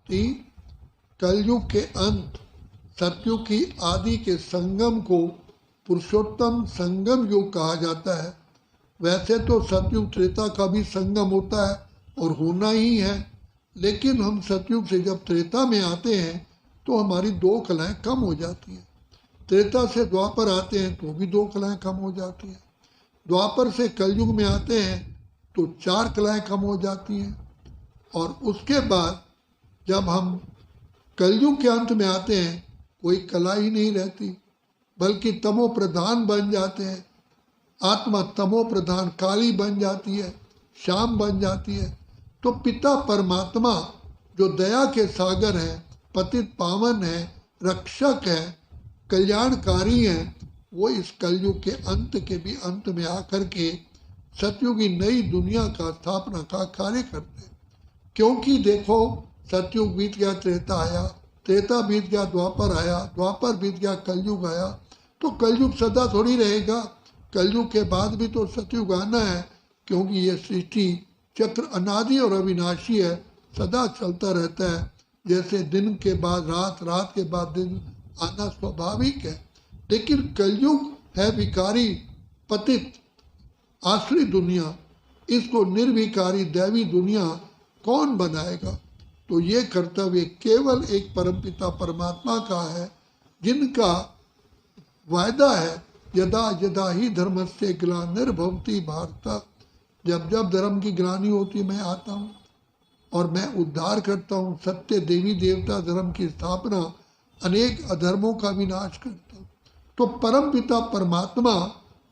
कि कलयुग के अंत सतयुग की आदि के संगम को पुरुषोत्तम संगम युग कहा जाता है। वैसे तो सतयुग त्रेता का भी संगम होता है और होना ही है, लेकिन हम सतयुग से जब त्रेता में आते हैं तो हमारी 2 कलाएं कम हो जाती हैं। त्रेता से द्वापर आते हैं तो भी 2 कलाएं कम हो जाती हैं। द्वापर से कलयुग में आते हैं तो 4 कलाएं कम हो जाती हैं। और उसके बाद जब हम कलयुग के अंत में आते हैं कोई कला ही नहीं रहती, बल्कि तमो प्रधान बन जाते हैं। आत्मा तमो प्रधान काली बन जाती है, शाम बन जाती है। तो पिता परमात्मा जो दया के सागर हैं, पतित पावन है, रक्षक है, कल्याणकारी हैं, वो इस कलयुग के अंत के भी अंत में आकर के सतयुग की नई दुनिया का स्थापना का कार्य करते हैं। क्योंकि देखो सतयुग बीत गया, त्रेता आया, त्रेता बीत गया, द्वापर आया, द्वापर बीत गया, कलयुग आया। तो कलयुग सदा थोड़ी रहेगा, कलयुग के बाद भी तो सतयुग आना है, क्योंकि ये सृष्टि चक्र अनादि और अविनाशी है, सदा चलता रहता है। जैसे दिन के बाद रात, रात के बाद दिन आना स्वाभाविक है। लेकिन कलयुग है विकारी, पतित, आसुरी दुनिया, इसको निर्विकारी दैवी दुनिया कौन बनाएगा? तो ये कर्तव्य केवल एक परमपिता परमात्मा का है, जिनका वायदा है यदा यदा ही धर्मस्य ग्लानिर्भवति भारत। जब जब धर्म की ग्लानि होती मैं आता हूँ और मैं उद्धार करता हूँ, सत्य देवी देवता धर्म की स्थापना, अनेक अधर्मों का विनाश करता हूँ। तो परम पिता परमात्मा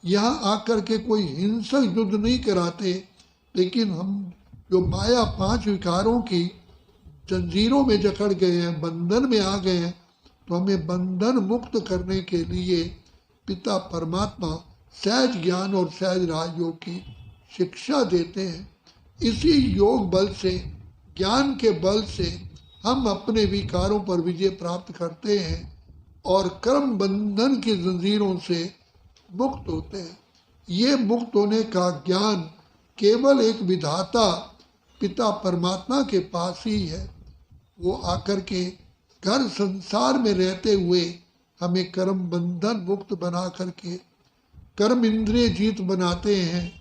यहाँ आकर के कोई हिंसक युद्ध नहीं कराते, लेकिन हम जो माया 5 विकारों की जंजीरों में जकड़ गए हैं, बंधन में आ गए हैं, तो हमें बंधन मुक्त करने के लिए पिता परमात्मा सहज ज्ञान और सहज राजयोग की शिक्षा देते हैं। इसी योग बल से, ज्ञान के बल से हम अपने विकारों पर विजय प्राप्त करते हैं और कर्म बंधन की जंजीरों से मुक्त होते हैं। ये मुक्त होने का ज्ञान केवल एक विधाता पिता परमात्मा के पास ही है। वो आकर के घर संसार में रहते हुए हमें कर्म बंधन मुक्त बना करके कर्म इंद्रिय जीत बनाते हैं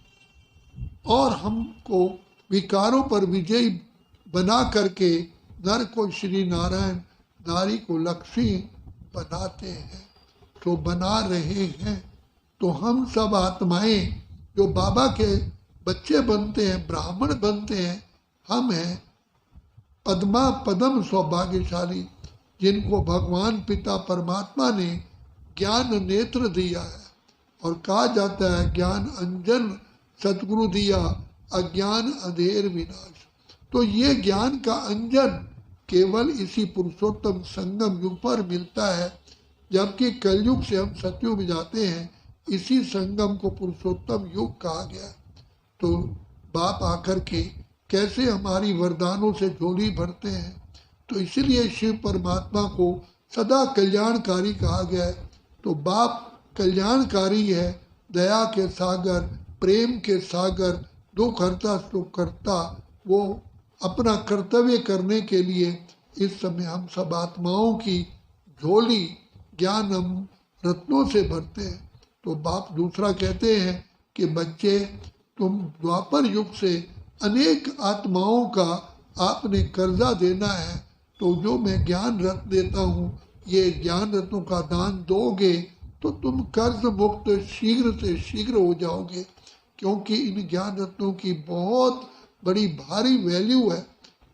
और हमको विकारों पर विजयी बना करके नर को श्री नारायण, नारी को लक्ष्मी बनाते हैं। तो बना रहे हैं। तो हम सब आत्माएं जो बाबा के बच्चे बनते हैं, ब्राह्मण बनते हैं, हम हैं पद्मा पदम सौभाग्यशाली, जिनको भगवान पिता परमात्मा ने ज्ञान नेत्र दिया है। और कहा जाता है ज्ञान अंजन सतगुरु दिया, अज्ञान अंधेर विनाश। तो ये ज्ञान का अंजन केवल इसी पुरुषोत्तम संगम युग पर मिलता है, जबकि कलयुग से हम सतयुग में जाते हैं। इसी संगम को पुरुषोत्तम युग कहा गया। तो बाप आकर के कैसे हमारी वरदानों से झोली भरते हैं। तो इसीलिए शिव परमात्मा को सदा कल्याणकारी कहा गया है। तो बाप कल्याणकारी है, दया के सागर, प्रेम के सागर, दुख हरता सुख करता। वो अपना कर्तव्य करने के लिए इस समय हम सब आत्माओं की झोली ज्ञान हम रत्नों से भरते हैं। तो बाप दूसरा कहते हैं कि बच्चे, तुम द्वापर युग से अनेक आत्माओं का आपने कर्जा देना है, तो जो मैं ज्ञान रत्न देता हूँ, ये ज्ञान रत्नों का दान दोगे तो तुम कर्ज मुक्त शीघ्र से शीघ्र हो जाओगे। क्योंकि इन ज्ञान रत्नों की बहुत बड़ी भारी वैल्यू है।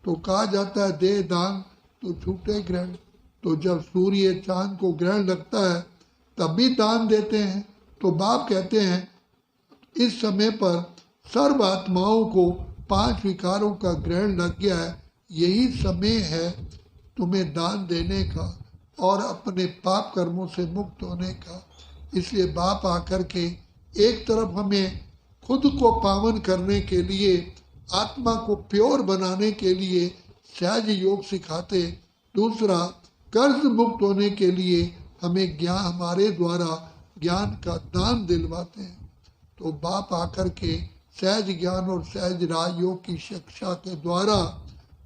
तो कहा जाता है दे दान तो छूटे ग्रहण। तो जब सूर्य चांद को ग्रहण लगता है तब भी दान देते हैं। तो बाप कहते हैं इस समय पर सर्व आत्माओं को 5 विकारों का ग्रहण लग गया है, यही समय है तुम्हें दान देने का और अपने पाप कर्मों से मुक्त होने का। इसलिए बाप आकर के एक तरफ हमें खुद को पावन करने के लिए, आत्मा को प्योर बनाने के लिए सहज योग सिखाते, दूसरा कर्ज मुक्त होने के लिए हमें ज्ञान, हमारे द्वारा ज्ञान का दान दिलवाते हैं। तो बाप आकर के सहज ज्ञान और सहज राजयोग की शिक्षा के द्वारा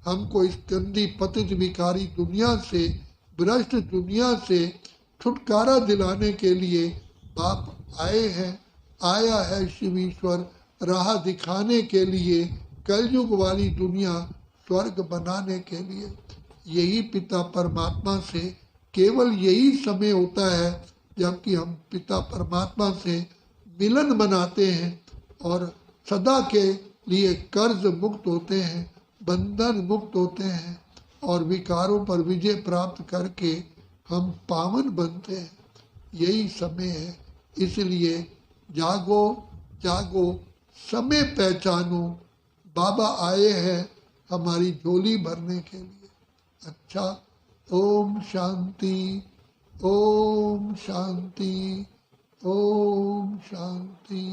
हमको इस गंदी पतित विकारी दुनिया से, भ्रष्ट दुनिया से छुटकारा दिलाने के लिए बाप आए हैं। आया है शिव ईश्वर राह दिखाने के लिए, कलयुग वाली दुनिया स्वर्ग बनाने के लिए। यही पिता परमात्मा से केवल यही समय होता है जबकि हम पिता परमात्मा से मिलन बनाते हैं और सदा के लिए कर्ज मुक्त होते हैं, बंधन मुक्त होते हैं और विकारों पर विजय प्राप्त करके हम पावन बनते हैं। यही समय है, इसलिए जागो जागो, समय पहचानो, बाबा आए हैं हमारी झोली भरने के लिए। अच्छा, ओम शांति, ओम शांति, ओम शांति।